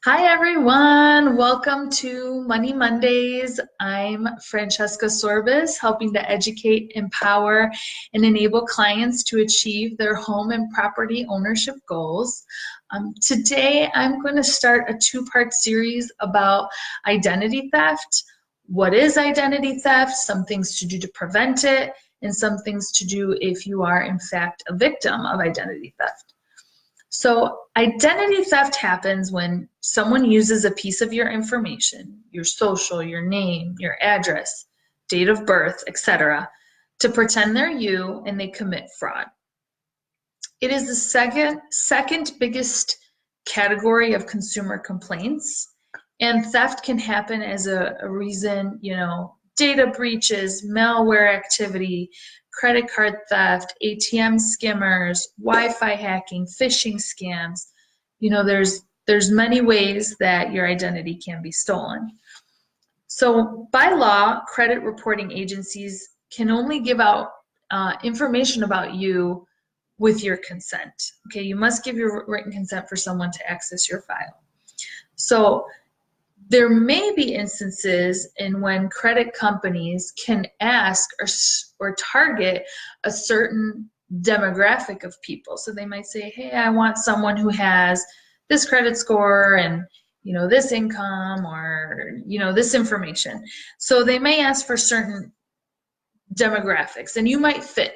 Hi everyone, welcome to Money Mondays. I'm Francesca Sorbis, helping to educate, empower, and enable clients to achieve their home and property ownership goals. Today I'm going to start a two-part series about identity theft. What is identity theft? Some things to do to prevent it, and some things to do if you are in fact a victim of identity theft. So identity theft happens when someone uses a piece of your information, your social, your name, your address, date of birth, etc., to pretend they're you and they commit fraud. It is the second biggest category of consumer complaints, and theft can happen as a reason, data breaches, malware activity, credit card theft, ATM skimmers, Wi-Fi hacking, phishing scams. There's many ways that your identity can be stolen. So by law, credit reporting agencies can only give out information about you with your consent. Okay, you must give your written consent for someone to access your file. So there may be instances in when credit companies can ask or target a certain demographic of people. So they might say, hey, I want someone who has this credit score and this income or this information. So they may ask for certain demographics and you might fit.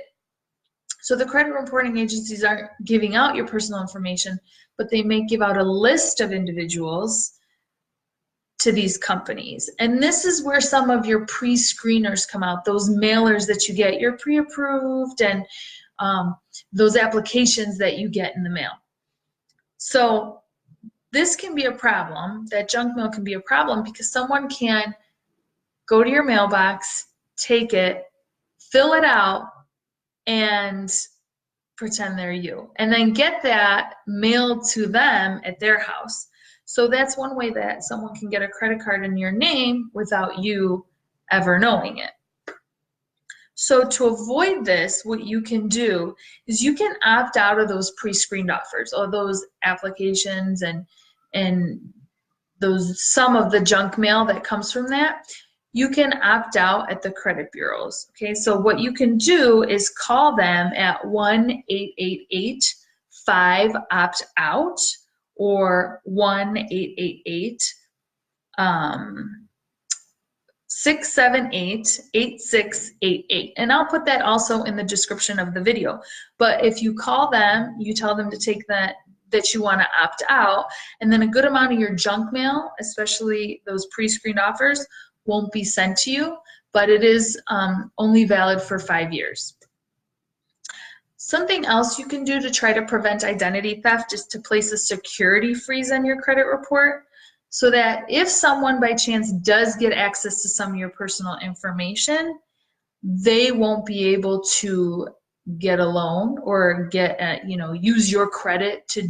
So the credit reporting agencies aren't giving out your personal information, but they may give out a list of individuals to these companies. And this is where some of your pre-screeners come out, those mailers that you get, you're pre-approved, and those applications that you get in the mail. So this can be a problem, that junk mail can be a problem because someone can go to your mailbox, take it, fill it out, and pretend they're you, and then get that mailed to them at their house. So that's one way that someone can get a credit card in your name without you ever knowing it. So to avoid this, what you can do is you can opt out of those pre-screened offers or those applications and some of the junk mail that comes from that. You can opt out at the credit bureaus. Okay, so what you can do is call them at 1-888-5-OPT-OUT or 1-888-678-8688. And I'll put that also in the description of the video. But if you call them, you tell them to take that you want to opt out, and then a good amount of your junk mail, especially those pre-screened offers, won't be sent to you, but it is only valid for 5 years. Something else you can do to try to prevent identity theft is to place a security freeze on your credit report so that if someone by chance does get access to some of your personal information, they won't be able to get a loan or get use your credit to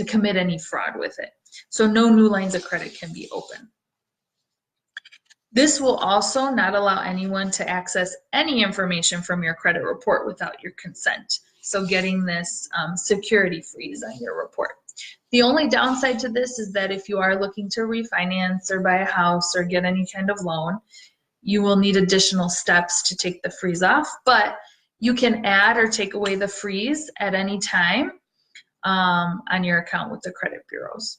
commit any fraud with it. So no new lines of credit can be opened. This will also not allow anyone to access any information from your credit report without your consent. So getting this security freeze on your report. The only downside to this is that if you are looking to refinance or buy a house or get any kind of loan, you will need additional steps to take the freeze off, but you can add or take away the freeze at any time on your account with the credit bureaus.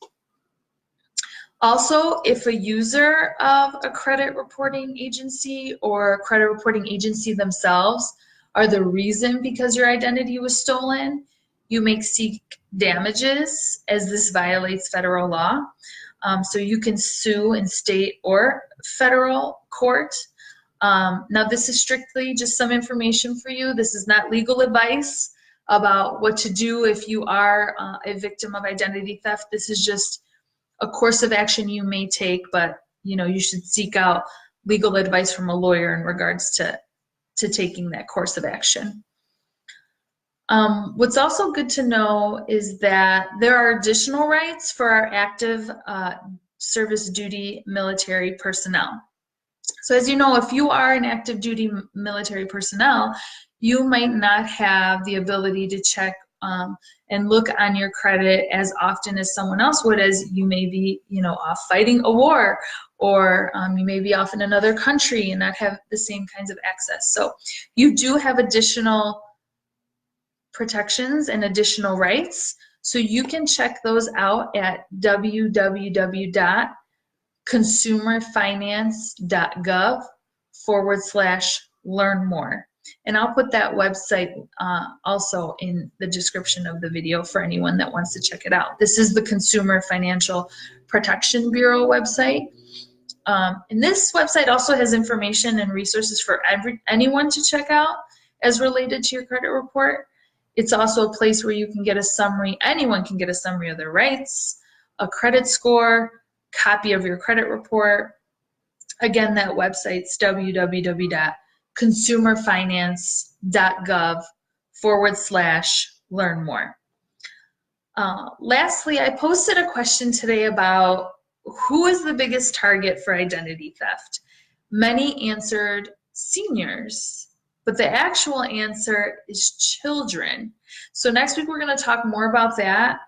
Also, if a user of a credit reporting agency or credit reporting agency themselves are the reason because your identity was stolen, you may seek damages as this violates federal law. So you can sue in state or federal court. Now this is strictly just some information for you. This is not legal advice about what to do if you are a victim of identity theft. This is just a course of action you may take, but you should seek out legal advice from a lawyer in regards to taking that course of action. What's also good to know is that there are additional rights for our active service duty military personnel. So as you know, if you are an active duty military personnel, you might not have the ability to check and look on your credit as often as someone else would, as you may be, off fighting a war, or you may be off in another country and not have the same kinds of access. So you do have additional protections and additional rights. So you can check those out at www.consumerfinance.gov/learn more. And I'll put that website also in the description of the video for anyone that wants to check it out. This is the Consumer Financial Protection Bureau website. And this website also has information and resources for anyone to check out as related to your credit report. It's also a place where you can get a summary, anyone can get a summary of their rights, a credit score, copy of your credit report. Again, that website's www.consumerfinance.gov/learn more. Lastly, I posted a question today about who is the biggest target for identity theft. Many answered seniors, but the actual answer is children. So next week we're going to talk more about that,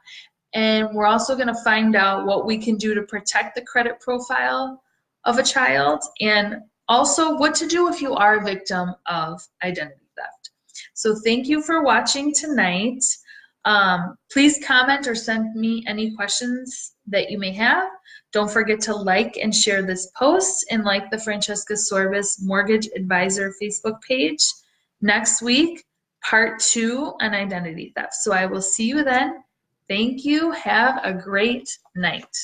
and we're also going to find out what we can do to protect the credit profile of a child, and also what to do if you are a victim of identity theft. So thank you for watching tonight. Please comment or send me any questions that you may have. Don't forget to like and share this post, and like the Francesca Sorbis Mortgage Advisor Facebook page. Next week, part 2 on identity theft. So I will see you then. Thank you. Have a great night.